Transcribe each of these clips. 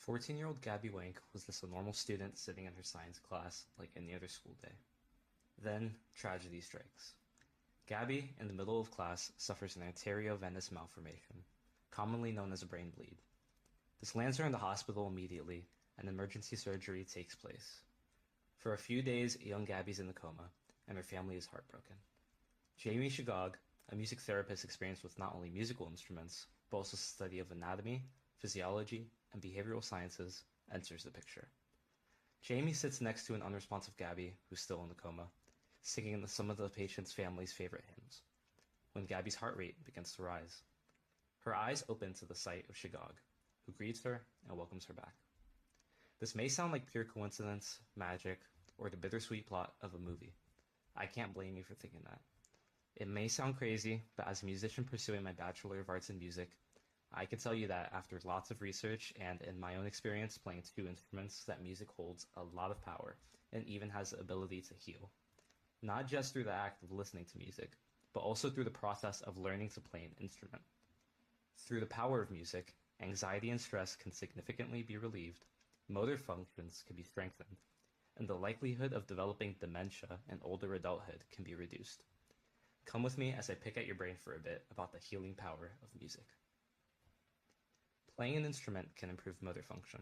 14-year-old Gabby Wank was just a normal student sitting in her science class like any other school day. Then, tragedy strikes. Gabby, in the middle of class, suffers an arteriovenous malformation, commonly known as a brain bleed. This lands her in the hospital immediately, and emergency surgery takes place. For a few days, young Gabby's in a coma, and her family is heartbroken. Jamie Shagog, a music therapist experienced with not only musical instruments, but also study of anatomy, physiology, and behavioral sciences, enters the picture. Jamie sits next to an unresponsive Gabby, who's still in the coma, singing some of the patient's family's favorite hymns, when Gabby's heart rate begins to rise. Her eyes open to the sight of Shagog, who greets her and welcomes her back. This may sound like pure coincidence, magic, or the bittersweet plot of a movie. I can't blame you for thinking that. It may sound crazy, but as a musician pursuing my Bachelor of Arts in Music, I can tell you that after lots of research and in my own experience playing two instruments, that music holds a lot of power and even has the ability to heal. Not just through the act of listening to music, but also through the process of learning to play an instrument. Through the power of music, anxiety and stress can significantly be relieved, motor functions can be strengthened, and the likelihood of developing dementia in older adulthood can be reduced. Come with me as I pick at your brain for a bit about the healing power of music. Playing an instrument can improve motor function.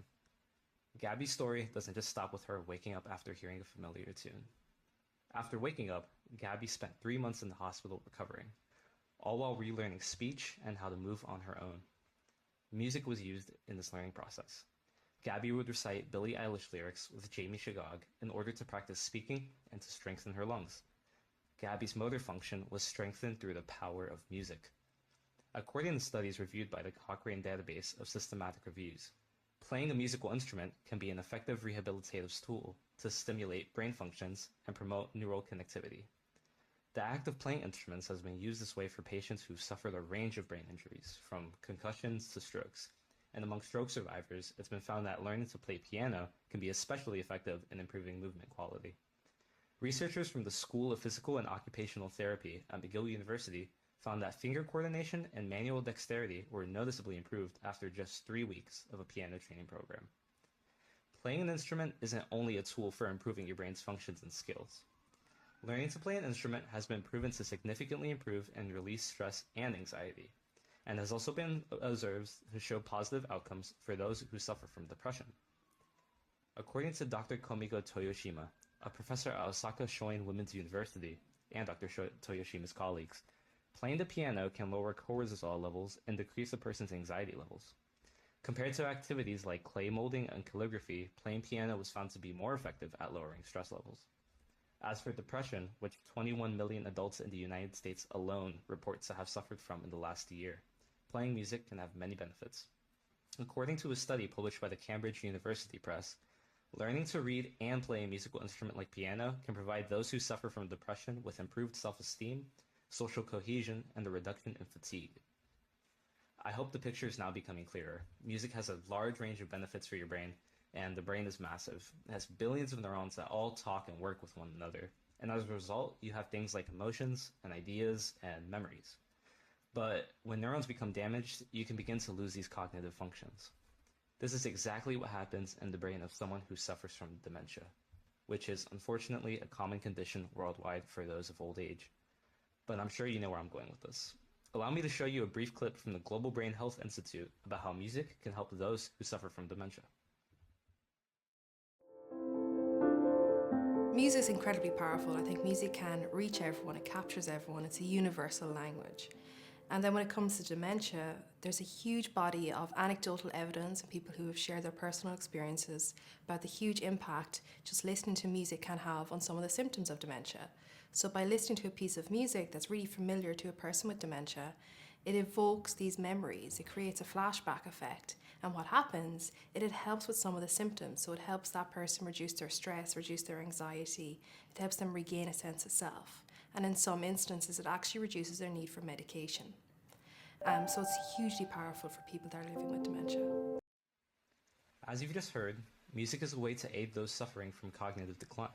Gabby's story doesn't just stop with her waking up after hearing a familiar tune. After waking up, Gabby spent 3 months in the hospital recovering, all while relearning speech and how to move on her own. Music was used in this learning process. Gabby would recite Billie Eilish lyrics with Jamie Shagog in order to practice speaking and to strengthen her lungs. Gabby's motor function was strengthened through the power of music. According to studies reviewed by the Cochrane Database of Systematic Reviews, playing a musical instrument can be an effective rehabilitative tool to stimulate brain functions and promote neural connectivity. The act of playing instruments has been used this way for patients who've suffered a range of brain injuries, from concussions to strokes. And among stroke survivors, it's been found that learning to play piano can be especially effective in improving movement quality. Researchers from the School of Physical and Occupational Therapy at McGill University found that finger coordination and manual dexterity were noticeably improved after just 3 weeks of a piano training program. Playing an instrument isn't only a tool for improving your brain's functions and skills. Learning to play an instrument has been proven to significantly improve and release stress and anxiety, and has also been observed to show positive outcomes for those who suffer from depression. According to Dr. Komiko Toyoshima, a professor at Osaka Shoin Women's University, and Dr. Toyoshima's colleagues, playing the piano can lower cortisol levels and decrease a person's anxiety levels. Compared to activities like clay molding and calligraphy, playing piano was found to be more effective at lowering stress levels. As for depression, which 21 million adults in the United States alone report to have suffered from in the last year, playing music can have many benefits. According to a study published by the Cambridge University Press, learning to read and play a musical instrument like piano can provide those who suffer from depression with improved self-esteem, social cohesion, and the reduction in fatigue. I hope the picture is now becoming clearer. Music has a large range of benefits for your brain, and the brain is massive. It has billions of neurons that all talk and work with one another, and as a result, you have things like emotions and ideas and memories. But when neurons become damaged, you can begin to lose these cognitive functions. This is exactly what happens in the brain of someone who suffers from dementia, which is unfortunately a common condition worldwide for those of old age. But I'm sure you know where I'm going with this. Allow me to show you a brief clip from the Global Brain Health Institute about how music can help those who suffer from dementia. Music is incredibly powerful. I think music can reach everyone, it captures everyone, it's a universal language. And then when it comes to dementia, there's a huge body of anecdotal evidence and people who have shared their personal experiences about the huge impact just listening to music can have on some of the symptoms of dementia. So by listening to a piece of music that's really familiar to a person with dementia, it evokes these memories, it creates a flashback effect. And what happens, it helps with some of the symptoms. So it helps that person reduce their stress, reduce their anxiety, it helps them regain a sense of self. And in some instances, it actually reduces their need for medication. So it's hugely powerful for people that are living with dementia. As you've just heard, music is a way to aid those suffering from cognitive decline.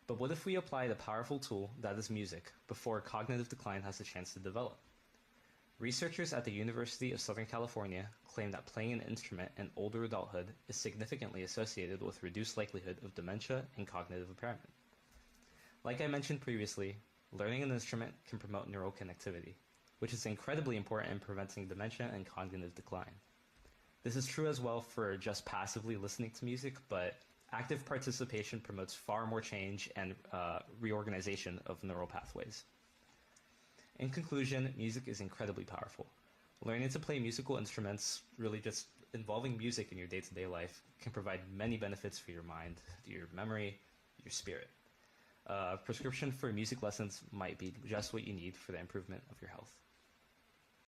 But what if we apply the powerful tool that is music before cognitive decline has a chance to develop? Researchers at the University of Southern California claim that playing an instrument in older adulthood is significantly associated with reduced likelihood of dementia and cognitive impairment. Like I mentioned previously, learning an instrument can promote neural connectivity, which is incredibly important in preventing dementia and cognitive decline. This is true as well for just passively listening to music, but active participation promotes far more change and reorganization of neural pathways. In conclusion, music is incredibly powerful. Learning to play musical instruments, really just involving music in your day-to-day life, can provide many benefits for your mind, your memory, your spirit. Prescription for music lessons might be just what you need for the improvement of your health.